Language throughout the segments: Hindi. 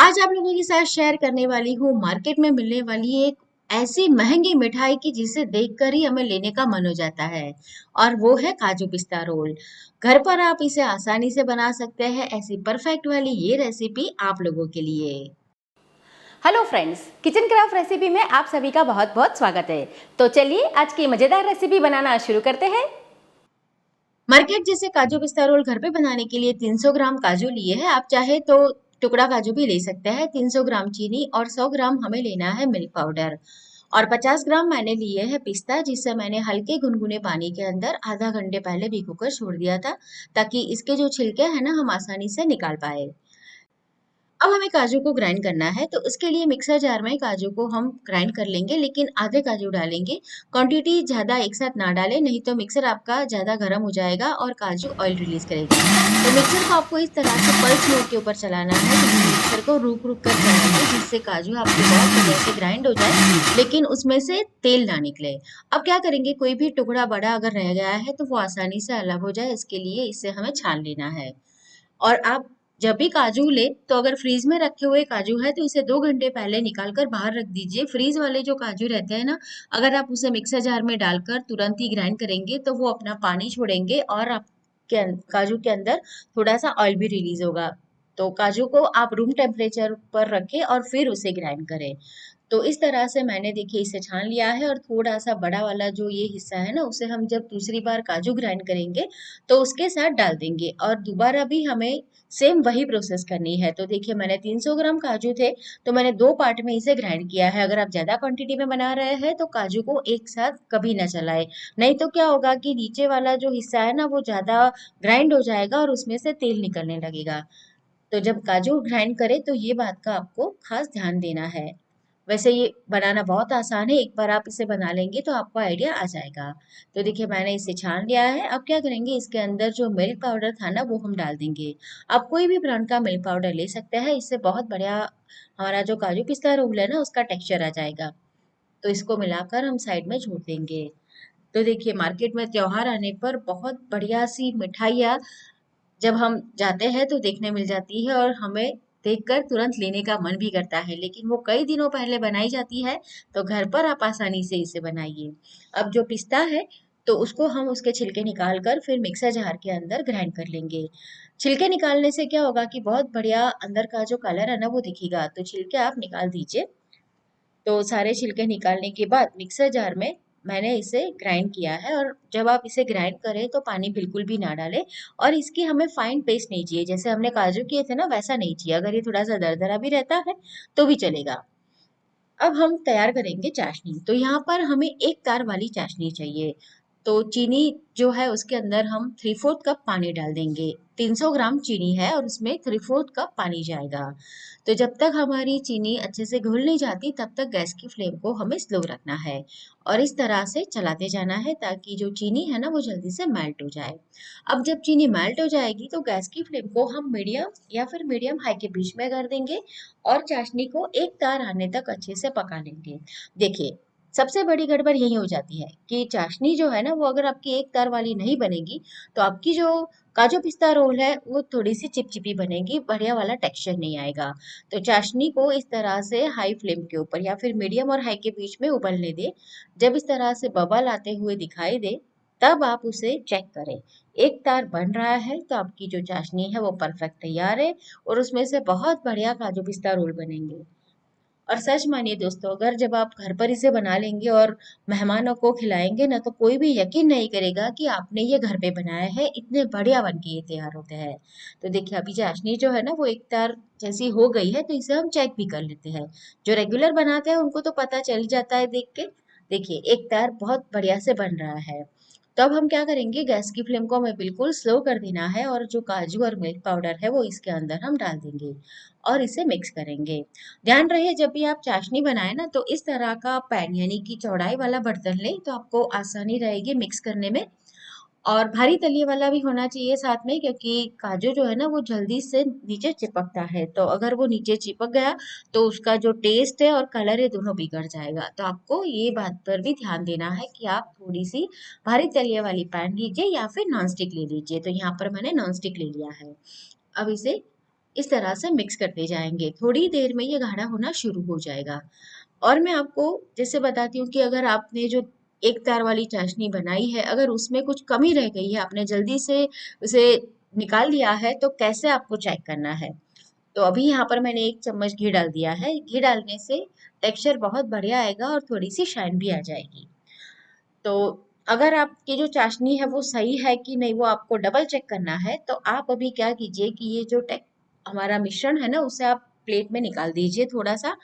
आज आप लोगों के साथ शेयर करने वाली हूँ मार्केट में मिलने वाली एक ऐसी महंगी मिठाई की जिसे देखकर ही हमें लेने का मन हो जाता है। और वो है काजू पिस्ता रोल। घर पर आप इसे आसानी से बना सकते हैं। ऐसी परफेक्ट वाली ये रेसिपी आप लोगों के लिए। Hello friends, kitchen craft recipe में आप सभी का बहुत बहुत स्वागत है। तो चलिए आज की मज़ेदार रेसिपी बनाना शुरू करते हैं। मार्केट जैसे काजू पिस्ता रोल घर पे बनाने के लिए 300 ग्राम काजू लिए हैं। आप चाहे तो टुकड़ा काजू भी ले सकते हैं। 300 ग्राम चीनी और 100 ग्राम हमें लेना है मिल्क पाउडर। और 50 ग्राम मैंने लिए है पिस्ता, जिसे मैंने हल्के गुनगुने पानी के अंदर आधा घंटे पहले भिगोकर छोड़ दिया था, ताकि इसके जो छिलके हैं ना हम आसानी से निकाल पाए। अब हमें काजू को ग्राइंड करना है, तो उसके लिए मिक्सर जार में काजू को हम ग्राइंड कर लेंगे, लेकिन आधे काजू डालेंगे। क्वांटिटी ज्यादा एक साथ ना डालें, नहीं तो मिक्सर आपका ज्यादा गर्म हो जाएगा और काजू ऑयल रिलीज करेगा। तो मिक्सर को आपको इस तरह से पल्स मोड के ऊपर चलाना है। तो मिक्सर को रुक रुक कर चलाएंगे, जिससे काजू आपके बहुत बढ़िया से ग्राइंड हो जाए, लेकिन उसमें से तेल ना निकले। अब क्या करेंगे, कोई भी टुकड़ा बड़ा अगर रह गया है तो वो आसानी से अलग हो जाए, इसके लिए इसे हमें छान लेना है। और आप जब भी काजू ले, तो अगर फ्रीज में रखे हुए काजू है तो इसे 2 घंटे पहले निकाल कर बाहर रख दीजिए। फ्रीज वाले जो काजू रहते हैं ना, अगर आप उसे मिक्सर जार में डालकर तुरंत ही ग्राइंड करेंगे तो वो अपना पानी छोड़ेंगे और आपके काजू के अंदर थोड़ा सा ऑयल भी रिलीज होगा। तो काजू को आप रूम टेम्परेचर पर रखें और फिर उसे ग्राइंड करें। तो इस तरह से मैंने देखिए इसे छान लिया है। और थोड़ा सा बड़ा वाला जो ये हिस्सा है ना, उसे हम जब दूसरी बार काजू ग्राइंड करेंगे तो उसके साथ डाल देंगे, और दोबारा भी हमें सेम वही प्रोसेस करनी है। तो देखिए मैंने 300 ग्राम काजू थे, तो मैंने दो पार्ट में इसे ग्राइंड किया है। अगर आप ज्यादा क्वांटिटी में बना रहे हैं तो काजू को एक साथ कभी ना चलाएं, नहीं तो क्या होगा कि नीचे वाला जो हिस्सा है ना वो ज्यादा ग्राइंड हो जाएगा और उसमें से तेल निकलने लगेगा। तो जब काजू ग्राइंड करें तो ये बात का आपको खास ध्यान देना है। वैसे ये बनाना बहुत आसान है, एक बार आप इसे बना लेंगे तो आपको आइडिया आ जाएगा। तो देखिए मैंने इसे छान लिया है। अब क्या करेंगे, इसके अंदर जो मिल्क पाउडर था ना वो हम डाल देंगे। आप कोई भी ब्रांड का मिल्क पाउडर ले सकते हैं, इससे बहुत बढ़िया हमारा जो काजू पिस्ता रोल है ना उसका टेक्सचर आ जाएगा। तो इसको मिलाकर हम साइड में छोड़ देंगे। तो देखिए मार्केट में त्योहार आने पर बहुत बढ़िया सी मिठाइयाँ जब हम जाते हैं तो देखने मिल जाती है, और हमें देखकर तुरंत लेने का मन भी करता है, लेकिन वो कई दिनों पहले बनाई जाती है। तो घर पर आप आसानी से इसे बनाइए। अब जो पिस्ता है, तो उसको हम उसके छिलके निकाल कर फिर मिक्सर जार के अंदर ग्राइंड कर लेंगे। छिलके निकालने से क्या होगा कि बहुत बढ़िया अंदर का जो कलर है ना वो दिखेगा। तो छिलके आप निकाल दीजिए। तो सारे छिलके निकालने के बाद मिक्सर जार में मैंने इसे ग्राइंड किया है। और जब आप इसे ग्राइंड करें तो पानी बिल्कुल भी ना डालें। और इसकी हमें फाइन पेस्ट नहीं चाहिए, जैसे हमने काजू किए थे ना वैसा नहीं चाहिए। अगर ये थोड़ा सा दरदरा भी रहता है तो भी चलेगा। अब हम तैयार करेंगे चाशनी। तो यहाँ पर हमें एक तार वाली चाशनी चाहिए। तो चीनी जो है उसके अंदर हम 3/4 कप पानी डाल देंगे। 300 ग्राम चीनी है और उसमें 3/4 कप पानी जाएगा। तो जब तक हमारी चीनी अच्छे से घुल नहीं जाती तब तक गैस की फ्लेम को हमें स्लो रखना है। और इस तरह से चलाते जाना है ताकि जो चीनी है ना वो जल्दी से मेल्ट हो जाए। अब जब चीनी मेल्ट हो जाएगी तो गैस की फ्लेम को हम मीडियम या फिर मीडियम हाई के बीच में कर देंगे, और चाशनी को एक तार आने तक अच्छे से पका लेंगे। देखिए सबसे बड़ी गड़बड़ यही हो जाती है कि चाशनी जो है ना वो अगर आपकी एक तार वाली नहीं बनेगी तो आपकी जो काजू पिस्ता रोल है वो थोड़ी सी चिपचिपी बनेगी, बढ़िया वाला टेक्सचर नहीं आएगा। तो चाशनी को इस तरह से हाई फ्लेम के ऊपर या फिर मीडियम और हाई के बीच में उबलने दे। जब इस तरह से बबल आते हुए दिखाई दे तब आप उसे चेक करें। एक तार बन रहा है तो आपकी जो चाशनी है वो परफेक्ट तैयार है, और उसमें से बहुत बढ़िया काजू पिस्ता रोल बनेंगे। और सच मानिए दोस्तों, अगर जब आप घर पर इसे बना लेंगे और मेहमानों को खिलाएंगे ना, तो कोई भी यकीन नहीं करेगा कि आपने ये घर पे बनाया है। इतने बढ़िया बन के ये तैयार होते हैं। तो देखिए अभी चाशनी जो है ना वो एक तार जैसी हो गई है, तो इसे हम चेक भी कर लेते हैं। जो रेगुलर बनाते हैं उनको तो पता चल जाता है देख के। देखिए एक तार बहुत बढ़िया से बन रहा है। तो अब हम क्या करेंगे, गैस की फ्लेम को हमें बिल्कुल स्लो कर देना है, और जो काजू और मिल्क पाउडर है वो इसके अंदर हम डाल देंगे और इसे मिक्स करेंगे। ध्यान रहे जब भी आप चाशनी बनाए ना तो इस तरह का पैन यानी कि चौड़ाई वाला बर्तन लें, तो आपको आसानी रहेगी मिक्स करने में। और भारी तलिए वाला भी होना चाहिए साथ में, क्योंकि काजू जो है ना वो जल्दी से नीचे चिपकता है। तो अगर वो नीचे चिपक गया तो उसका जो टेस्ट है और कलर है दोनों बिगड़ जाएगा। तो आपको ये बात पर भी ध्यान देना है कि आप थोड़ी सी भारी तलिए वाली पैन लीजिए या फिर नॉन स्टिक ले लीजिए। तो यहाँ पर मैंने नॉन स्टिक ले लिया है। अब इसे इस तरह से मिक्स करते जाएंगे। थोड़ी देर में ये गाढ़ा होना शुरू हो जाएगा। और मैं आपको जैसे बताती हूँ कि अगर आपने जो एक तार वाली चाशनी बनाई है, अगर उसमें कुछ कमी रह गई है, आपने जल्दी से उसे निकाल दिया है, तो कैसे आपको चेक करना है। तो अभी यहाँ पर मैंने 1 चम्मच घी डाल दिया है। घी डालने से टेक्सचर बहुत बढ़िया आएगा और थोड़ी सी शाइन भी आ जाएगी। तो अगर आपकी जो चाशनी है वो सही है कि नहीं, वो आपको डबल चेक करना है। तो आप अभी क्या कीजिए कि ये जो हमारा मिश्रण है ना, उसे आप प्लेट में निकाल दीजिए थोड़ा सा,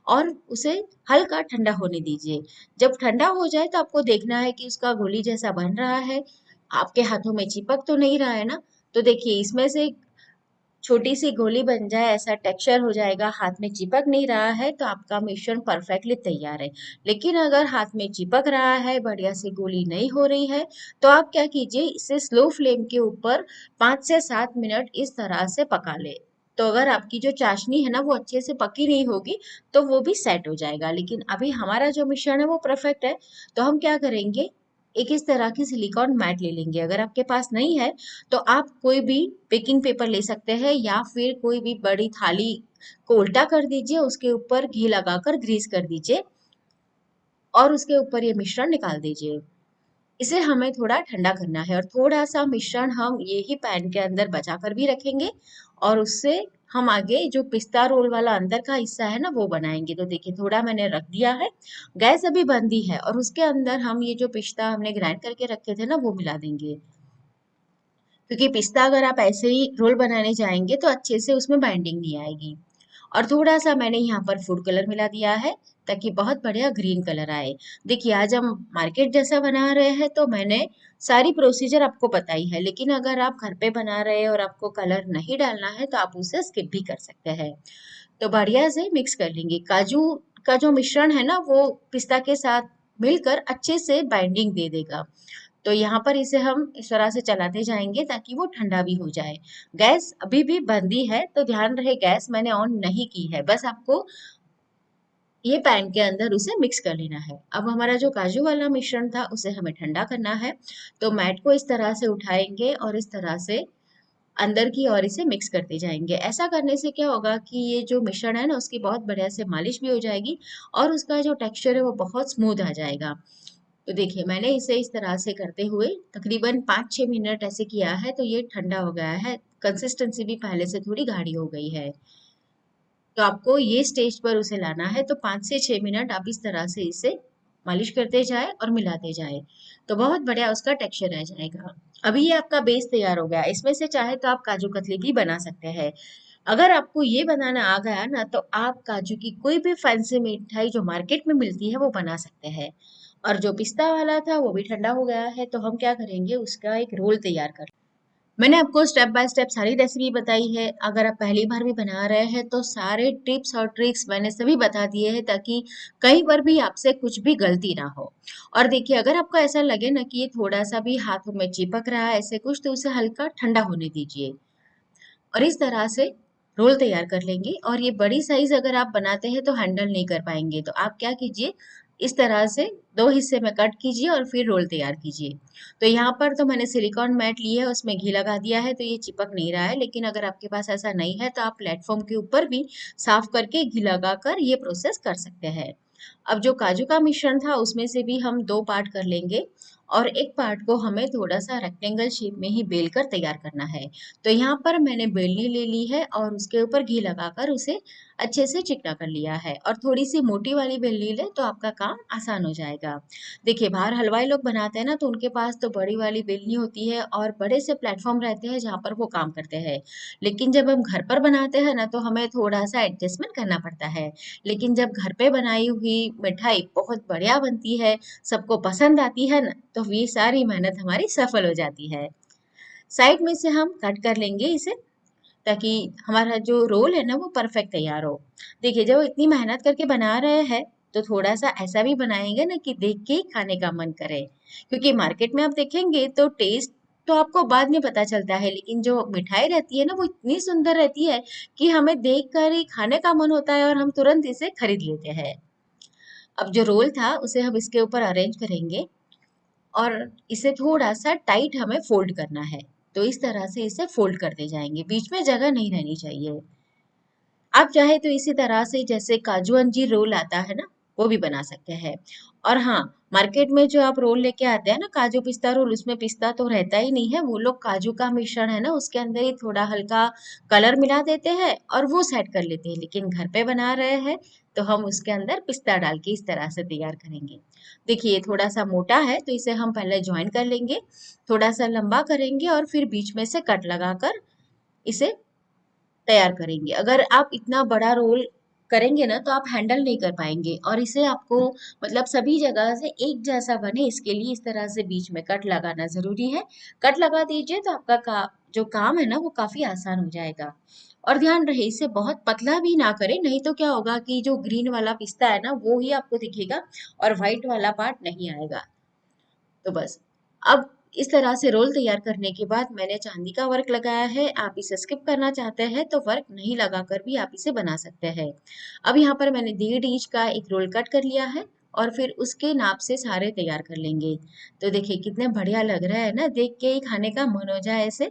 और उसे हल्का ठंडा होने दीजिए। जब ठंडा हो जाए तो आपको देखना है कि उसका गोली जैसा बन रहा है, आपके हाथों में चिपक तो नहीं रहा है ना। तो देखिए, इसमें से छोटी सी गोली बन जाए, ऐसा टेक्सचर हो जाएगा, हाथ में चिपक नहीं रहा है, तो आपका मिश्रण परफेक्टली तैयार है। लेकिन अगर हाथ में चिपक रहा है, बढ़िया सी गोली नहीं हो रही है, तो आप क्या कीजिए, इसे स्लो फ्लेम के ऊपर 5 से 7 मिनट इस तरह से पका ले। तो अगर आपकी जो चाशनी है ना वो अच्छे से पकी नहीं होगी, तो वो भी सेट हो जाएगा। लेकिन अभी हमारा जो मिश्रण है वो परफेक्ट है। तो हम क्या करेंगे, एक इस तरह की सिलिकॉन मैट ले लेंगे। अगर आपके पास नहीं है, तो आप कोई भी बेकिंग पेपर ले सकते हैं, या फिर कोई भी बड़ी थाली को उल्टा कर दीजिए, उसके ऊपर घी लगाकर ग्रीस कर दीजिए, और उसके ऊपर ये मिश्रण निकाल दीजिए। इसे हमें थोड़ा ठंडा करना है, और थोड़ा सा मिश्रण हम यही पैन के अंदर बचा कर भी रखेंगे, और उससे हम आगे जो पिस्ता रोल वाला अंदर का हिस्सा है ना वो बनाएंगे। तो देखिए, थोड़ा मैंने रख दिया है। गैस अभी बंद ही है, और उसके अंदर हम ये जो पिस्ता हमने ग्राइंड करके रखे थे ना वो मिला देंगे। क्योंकि पिस्ता अगर आप ऐसे ही रोल बनाने जाएंगे तो अच्छे से उसमें बाइंडिंग नहीं आएगी। और थोड़ा सा मैंने यहाँ पर फूड कलर मिला दिया है, ताकि बहुत बढ़िया ग्रीन कलर आए। देखिए, आज हम मार्केट जैसा बना रहे हैं, तो मैंने सारी प्रोसीजर आपको बताई है। लेकिन अगर आप घर पे बना रहे हैं और आपको कलर नहीं डालना है, तो आप उसे स्किप भी कर सकते हैं। तो बढ़िया से मिक्स कर लेंगे। काजू का जो मिश्रण है ना वो पिस्ता के साथ मिलकर अच्छे से बाइंडिंग दे देगा। तो यहाँ पर इसे हम इस तरह से चलाते जाएंगे ताकि वो ठंडा भी हो जाए। गैस अभी भी बंद ही है, तो ध्यान रहे गैस मैंने ऑन नहीं की है। बस आपको ये पैन के अंदर उसे मिक्स कर लेना है। अब हमारा जो काजू वाला मिश्रण था उसे हमें ठंडा करना है। तो मैट को इस तरह से उठाएंगे और इस तरह से अंदर की ओर इसे मिक्स करते जाएंगे। ऐसा करने से क्या होगा कि ये जो मिश्रण है ना उसकी बहुत बढ़िया से मालिश भी हो जाएगी, और उसका जो टेक्सचर है वो बहुत स्मूथ आ जाएगा। तो देखिए, मैंने इसे इस तरह से करते हुए तकरीबन 5-6 मिनट ऐसे किया है, तो ये ठंडा हो गया है। कंसिस्टेंसी भी पहले से थोड़ी गाढ़ी हो गई है। तो आपको ये स्टेज पर उसे लाना है, तो 5 से 6 मिनट आप इस तरह से इसे मालिश करते जाए और मिलाते जाए, तो बहुत बढ़िया उसका टेक्सचर आ जाएगा। अभी ये आपका बेस तैयार हो गया। इसमें से चाहे तो आप काजू कतली भी बना सकते हैं। अगर आपको ये बनाना आ गया ना, तो आप काजू की कोई भी फैंसी मिठाई जो मार्केट में मिलती है वो बना सकते हैं। और जो पिस्ता वाला था वो भी ठंडा हो गया है, तो हम क्या करेंगे, उसका एक रोल तैयार कर। मैंने आपको स्टेप बाय स्टेप सारी रेसिपी बताई है। अगर आप पहली बार भी बना रहे हैं, तो सारे टिप्स और ट्रिक्स मैंने सभी बता दिए हैं, ताकि कहीं पर भी आपसे कुछ भी गलती ना हो। और देखिए, अगर आपको ऐसा लगे ना कि ये थोड़ा सा भी हाथों में चिपक रहा है ऐसे कुछ, तो उसे हल्का ठंडा होने दीजिए, और इस तरह से रोल तैयार कर लेंगे। और ये बड़ी साइज अगर आप बनाते हैं तो हैंडल नहीं कर पाएंगे, तो आप क्या कीजिए, इस तरह से दो हिस्से में कट कीजिए और फिर रोल तैयार कीजिए। तो यहाँ पर तो मैंने सिलिकॉन मैट ली है, उसमें घी लगा दिया है, तो ये चिपक नहीं रहा है। लेकिन अगर आपके पास ऐसा नहीं है, तो आप प्लेटफॉर्म के ऊपर भी साफ करके घी लगाकर ये प्रोसेस कर सकते हैं। अब जो काजू का मिश्रण था उसमें से भी हम 2 पार्ट कर लेंगे, और एक पार्ट को हमें थोड़ा सा रेक्टेंगल शेप में ही बेल कर तैयार करना है। तो यहाँ पर मैंने बेलनी ले ली है, और उसके ऊपर घी लगाकर उसे अच्छे से चिकना कर लिया है। और थोड़ी सी मोटी वाली बेलनी ले तो आपका काम आसान हो जाएगा। देखिए, बाहर हलवाई लोग बनाते हैं ना, तो उनके पास तो बड़ी वाली बेलनी होती है और बड़े से प्लेटफॉर्म रहते हैं जहाँ पर वो काम करते हैं। लेकिन जब हम घर पर बनाते हैं ना, तो हमें थोड़ा सा एडजस्टमेंट करना पड़ता है। लेकिन जब घर पे बनाई हुई मिठाई बहुत बढ़िया बनती है, सबको पसंद आती है ना, तो ये सारी मेहनत हमारी सफल हो जाती है। साइड में से हम कट कर लेंगे इसे, ताकि हमारा जो रोल है ना वो परफेक्ट तैयार हो। देखिए, जब इतनी मेहनत करके बना रहे हैं, तो थोड़ा सा ऐसा भी बनाएंगे ना कि देख के ही खाने का मन करे। क्योंकि मार्केट में आप देखेंगे तो टेस्ट तो आपको बाद में पता चलता है, लेकिन जो मिठाई रहती है ना वो इतनी सुंदर रहती है कि हमें देख कर ही खाने का मन होता है, और हम तुरंत इसे खरीद लेते हैं। अब जो रोल था उसे हम इसके ऊपर अरेंज करेंगे, और इसे थोड़ा सा टाइट हमें फोल्ड करना है। तो इस तरह से इसे फोल्ड करते जाएंगे, बीच में जगह नहीं रहनी चाहिए। आप चाहे तो इसी तरह से जैसे काजू अंजीर रोल आता है ना, वो भी बना सकते हैं। और हाँ, मार्केट में जो आप रोल लेके आते हैं ना काजू पिस्ता रोल, उसमें पिस्ता तो रहता ही नहीं है, वो लोग काजू का मिश्रण है ना उसके अंदर ही थोड़ा हल्का कलर मिला देते हैं और वो सेट कर लेते हैं। लेकिन घर पे बना रहे हैं तो हम उसके अंदर पिस्ता डाल के इस तरह से तैयार करेंगे। देखिए थोड़ा सा मोटा है तो इसे हम पहले ज्वाइन कर लेंगे, थोड़ा सा लंबा करेंगे और फिर बीच में से कट लगाकर इसे तैयार करेंगे। अगर आप इतना बड़ा रोल करेंगे ना तो आप हैंडल नहीं कर पाएंगे, और इसे आपको मतलब सभी जगह से एक जैसा बने इसके लिए इस तरह से बीच में कट लगाना जरूरी है। कट लगा दीजिए तो आपका जो काम है ना वो काफी आसान हो जाएगा। और ध्यान रहे इसे बहुत पतला भी ना करें, नहीं तो क्या होगा कि जो ग्रीन वाला पिस्ता है ना वो ही आपको दिखेगा और व्हाइट वाला पार्ट नहीं आएगा। तो बस, अब इस तरह से रोल तैयार करने के बाद मैंने चांदी का वर्क लगाया है। आप इसे स्किप करना चाहते हैं तो वर्क नहीं लगाकर भी आप इसे बना सकते हैं। अब यहाँ पर मैंने 1.5 इंच का एक रोल कट कर लिया है और फिर उसके नाप से सारे तैयार कर लेंगे। तो देखिए कितने बढ़िया लग रहा है ना, देख के ही खाने का मन हो जाए ऐसे।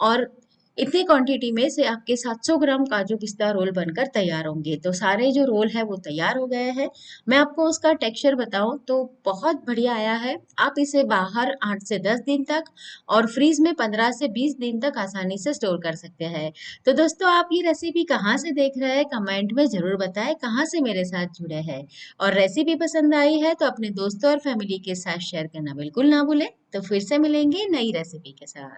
और इतनी क्वांटिटी में से आपके 700 ग्राम काजू पिस्ता रोल बनकर तैयार होंगे। तो सारे जो रोल है वो तैयार हो गए हैं। मैं आपको उसका टेक्सचर बताऊं तो बहुत बढ़िया आया है। आप इसे बाहर 8 से 10 दिन तक और फ्रीज में 15 से 20 दिन तक आसानी से स्टोर कर सकते हैं। तो दोस्तों आप ये रेसिपी कहाँ से देख रहे हैं कमेंट में जरूर बताएं, कहाँ से मेरे साथ जुड़े हैं। और रेसिपी पसंद आई है तो अपने दोस्तों और फैमिली के साथ शेयर करना बिल्कुल ना भूलें। तो फिर से मिलेंगे नई रेसिपी के साथ।